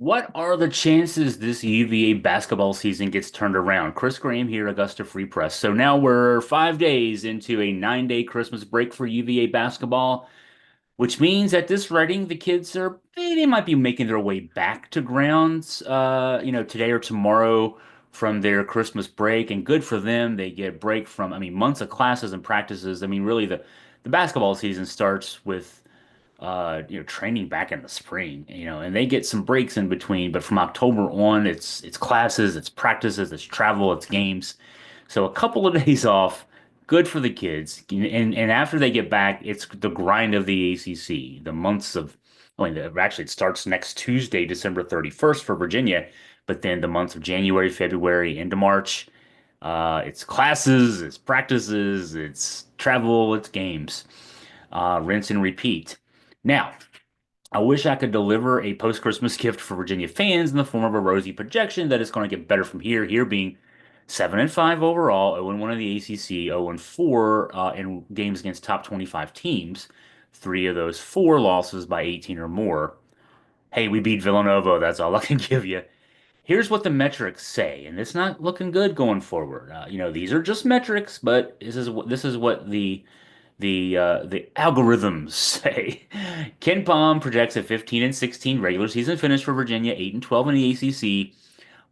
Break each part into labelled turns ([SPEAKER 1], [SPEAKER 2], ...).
[SPEAKER 1] What are the chances this UVA basketball season gets turned around? Chris Graham here, Augusta Free Press. So now we're 5 days into a 9-day Christmas break for UVA basketball, which means at this writing, the kids are they might be making their way back to grounds, today or tomorrow from their Christmas break, and good for them. They get a break from, months of classes and practices. Really the basketball season starts with training back in the spring, and they get some breaks in between, but from October on, it's classes, it's practices, it's travel, it's games. So a couple of days off, good for the kids. And after they get back, it's the grind of the ACC. The months of, actually, it starts next Tuesday, December 31st for Virginia, but then the months of January, February, into March, it's classes, it's practices, it's travel, it's games. Rinse and repeat. Now, I wish I could deliver a post-Christmas gift for Virginia fans in the form of a rosy projection that it's going to get better from here. Here being 7-5 overall, 0-1 in the ACC, 0-4 in games against top 25 teams. Three of those four losses by 18 or more. Hey, we beat Villanova. That's all I can give you. Here's what the metrics say, and it's not looking good going forward. These are just metrics, but this is what the algorithms say. Ken Palm projects a 15-16 regular season finish for Virginia, 8-12 in the ACC.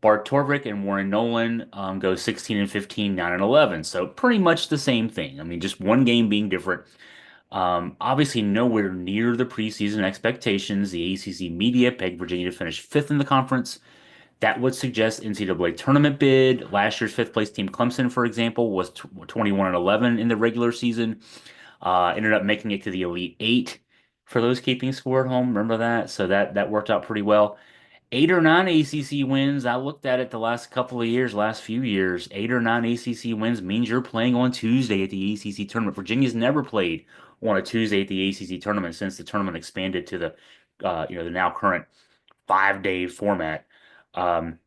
[SPEAKER 1] Bart Torvik and Warren Nolan go 16-15, 9-11. So pretty much the same thing. Just one game being different. Obviously, nowhere near the preseason expectations. The ACC media pegged Virginia to finish fifth in the conference. That would suggest NCAA tournament bid. Last year's fifth place team, Clemson, for example, was 21-11 in the regular season. Ended up making it to the Elite Eight for those keeping score at home. Remember that? So that worked out pretty well. Eight or nine ACC wins. I looked at it the last couple of years, last few years. Eight or nine ACC wins means you're playing on Tuesday at the ACC tournament. Virginia's never played on a Tuesday at the ACC tournament since the tournament expanded to the now current 5-day format. Um,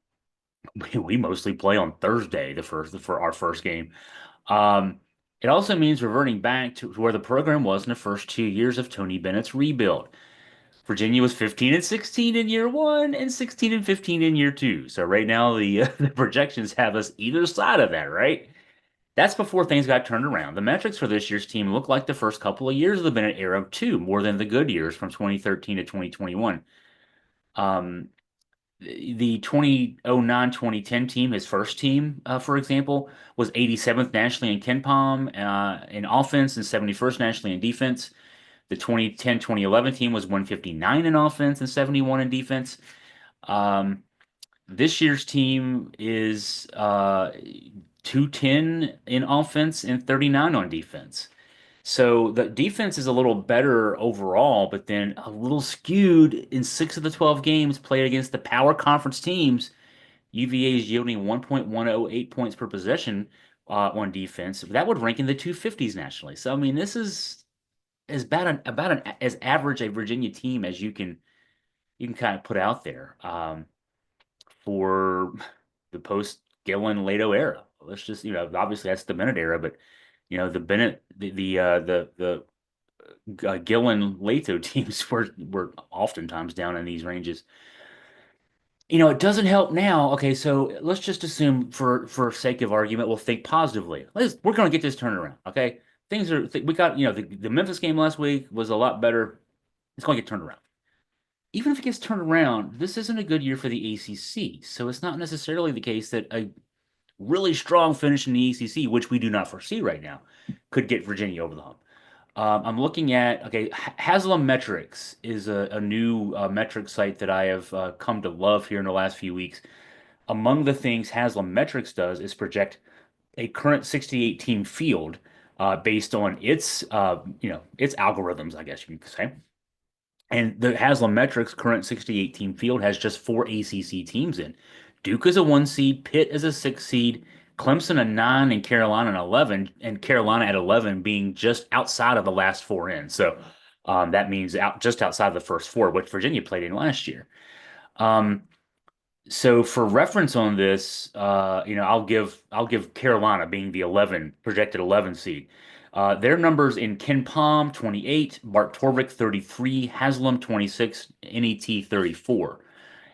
[SPEAKER 1] we mostly play on Thursday, for our first game. Um, it also means reverting back to where the program was in the first 2 years of Tony Bennett's rebuild. Virginia was 15-16 in year one and 16-15 in year two. So right now the projections have us either side of that, right? That's before things got turned around. The metrics for this year's team look like the first couple of years of the Bennett era too, more than the good years from 2013 to 2021. Um, the 2009-2010 team, his first team, for example, was 87th nationally in KenPom in offense and 71st nationally in defense. The 2010-2011 team was 159 in offense and 71 in defense. Um, this year's team is 210 in offense and 39 on defense. So the defense is a little better overall, but then a little skewed in 6 of the 12 games played against the power conference teams. UVA is yielding 1.108 points per possession on defense. That would rank in the 250s nationally. So this is as average a Virginia team as you can kind of put out there for the post Gillen Lato era. Let's just obviously that's the Bennett era, but the Bennett the Gillen Lato teams were oftentimes down in these ranges. It doesn't help now. Okay, so let's just assume for sake of argument, we'll think positively. We're going to get this turned around. Okay, we got the Memphis game last week was a lot better. It's going to get turned around. Even if it gets turned around, this isn't a good year for the ACC. So it's not necessarily the case that a really strong finish in the ACC, which we do not foresee right now, could get Virginia over the hump. I'm looking at, okay, Haslam Metrics is a new metric site that I have come to love here in the last few weeks. Among the things Haslam Metrics does is project a current 68 team field based on its algorithms, I guess you could say. And the Haslam Metrics current 68 team field has just four ACC teams in. Duke is a 1 seed, Pitt is a 6 seed, Clemson a 9, and Carolina an 11, and Carolina at 11 being just outside of the last four in. So that means just outside of the first four, which Virginia played in last year. Um, so for reference on this, I'll give Carolina being the 11 projected 11 seed. Their numbers in Ken Palm 28, Bart Torvik 33, Haslam 26, NET 34.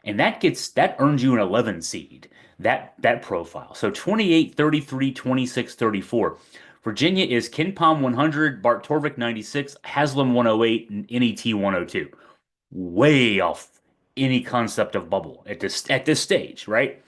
[SPEAKER 1] And that earns you an 11 seed, that profile. So 28, 33, 26, 34. Virginia is Ken Palm 100, Bart Torvik 96, Haslam 108, and NET 102. Way off any concept of bubble at this stage, right?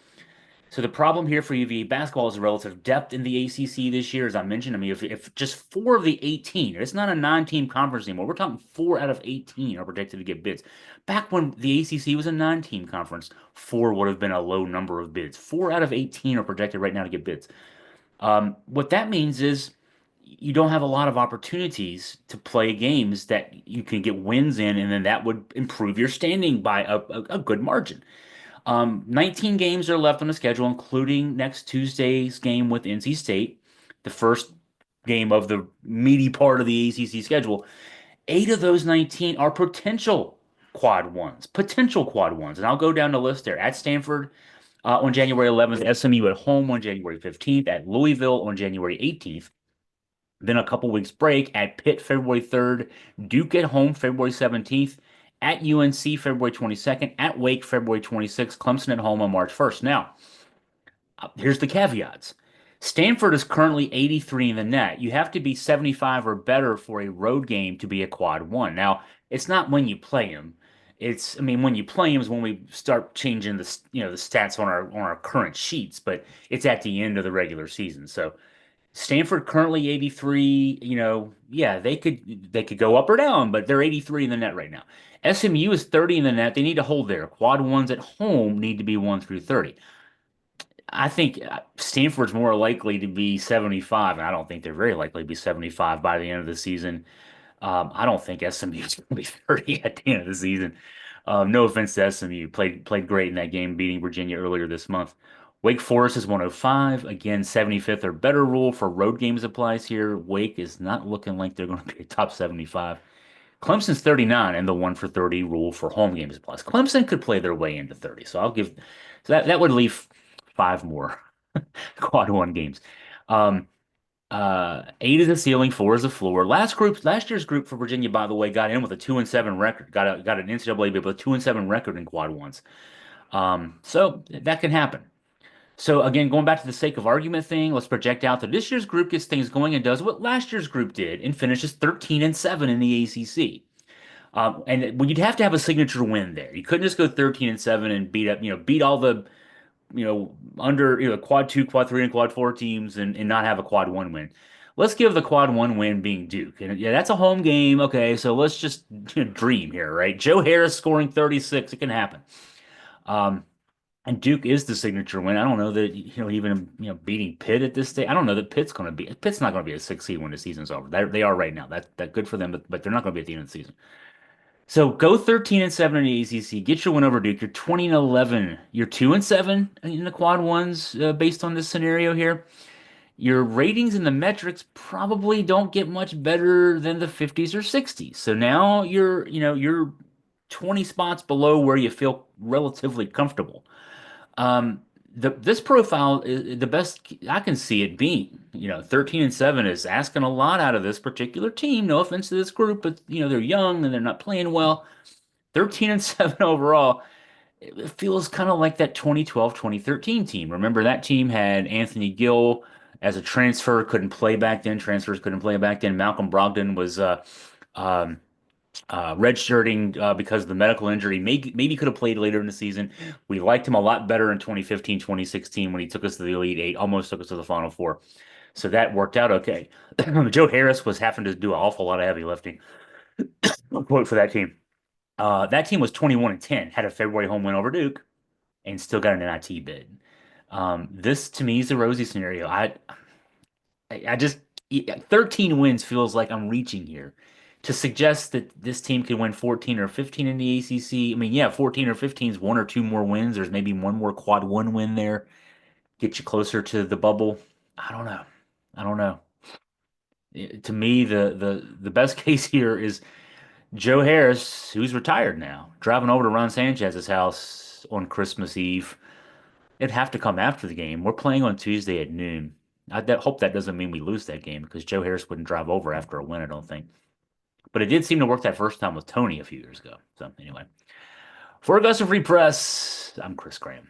[SPEAKER 1] So the problem here for UVA basketball is the relative depth in the ACC this year, as I mentioned. I mean, if just four of the 18, it's not a nine-team conference anymore. We're talking four out of 18 are projected to get bids. Back when the ACC was a nine-team conference, four would have been a low number of bids. Four out of 18 are projected right now to get bids. What that means is you don't have a lot of opportunities to play games that you can get wins in, and then that would improve your standing by a good margin. 19 games are left on the schedule, including next Tuesday's game with NC State, the first game of the meaty part of the ACC schedule. Eight of those 19 are potential quad ones. And I'll go down the list there. At Stanford on January 11th, SMU at home on January 15th, at Louisville on January 18th. Then a couple weeks break at Pitt February 3rd, Duke at home February 17th, at UNC February 22nd, at Wake February 26th, Clemson at home on March 1st. Now, here's the caveats. Stanford is currently 83 in the net. You have to be 75 or better for a road game to be a quad one. Now, it's not when you play them. I mean, when you play them is when we start changing the stats on our current sheets, but it's at the end of the regular season. So Stanford currently 83, yeah, they could go up or down, but they're 83 in the net right now. SMU is 30 in the net. They need to hold there. Quad ones at home need to be 1 through 30. I think Stanford's more likely to be 75, and I don't think they're very likely to be 75 by the end of the season. I don't think SMU is going to be 30 at the end of the season. No offense to SMU, played great in that game, beating Virginia earlier this month. Wake Forest is 105. Again, 75th or better rule for road games applies here. Wake is not looking like they're going to be a top 75. Clemson's 39, and the 1 for 30 rule for home games applies. Clemson could play their way into 30, so that would leave five more quad one games. Um, Eight is the ceiling, four is the floor. Last year's group for Virginia, by the way, got in with a 2-7 record. Got an NCAA bid with a 2-7 record in quad ones. So that can happen. So again, going back to the sake of argument thing, let's project out that this year's group gets things going and does what last year's group did and finishes 13-7 in the ACC. And you'd have to have a signature win there. You couldn't just go 13-7 and beat all the under quad two, quad three, and quad four teams and not have a quad one win. Let's give the quad one win being Duke. And yeah, that's a home game. Okay, so let's just dream here, right? Joe Harris scoring 36. It can happen. Um, and Duke is the signature win. I don't know that even beating Pitt at this stage. I don't know that Pitt's not going to be a 6 seed when the season's over. They are right now. That good for them, but they're not going to be at the end of the season. So go 13-7 in the ACC. Get your win over Duke. You're 20-11. You're 2-7 in the quad ones based on this scenario here. Your ratings and the metrics probably don't get much better than the 50s or 60s. So now you're 20 spots below where you feel relatively comfortable. This profile is the best I can see it being. 13-7 is asking a lot out of this particular team. No offense to this group, but they're young and they're not playing well. 13-7 overall. It feels kind of like that 2012-2013 team. Remember that team had Anthony Gill as a transfer, couldn't play back then. Transfers couldn't play back then. Malcolm Brogdon was um, redshirting because of the medical injury. Maybe could have played later in the season. We liked him a lot better in 2015, 2016 when he took us to the Elite Eight, almost took us to the Final Four. So that worked out okay. Joe Harris was having to do an awful lot of heavy lifting. Quote for that team. That team was 21-10, had a February home win over Duke, and still got an NIT bid. This to me is a rosy scenario. I just 13 wins feels like I'm reaching here. To suggest that this team could win 14 or 15 in the ACC, I mean, yeah, 14 or 15 is one or two more wins. There's maybe one more quad one win there, get you closer to the bubble. I don't know. I don't know. To me, the best case here is Joe Harris, who's retired now, driving over to Ron Sanchez's house on Christmas Eve. It'd have to come after the game. We're playing on Tuesday at noon. Hope that doesn't mean we lose that game because Joe Harris wouldn't drive over after a win, I don't think. But it did seem to work that first time with Tony a few years ago. So anyway, For Augusta Free Press, I'm Chris Graham.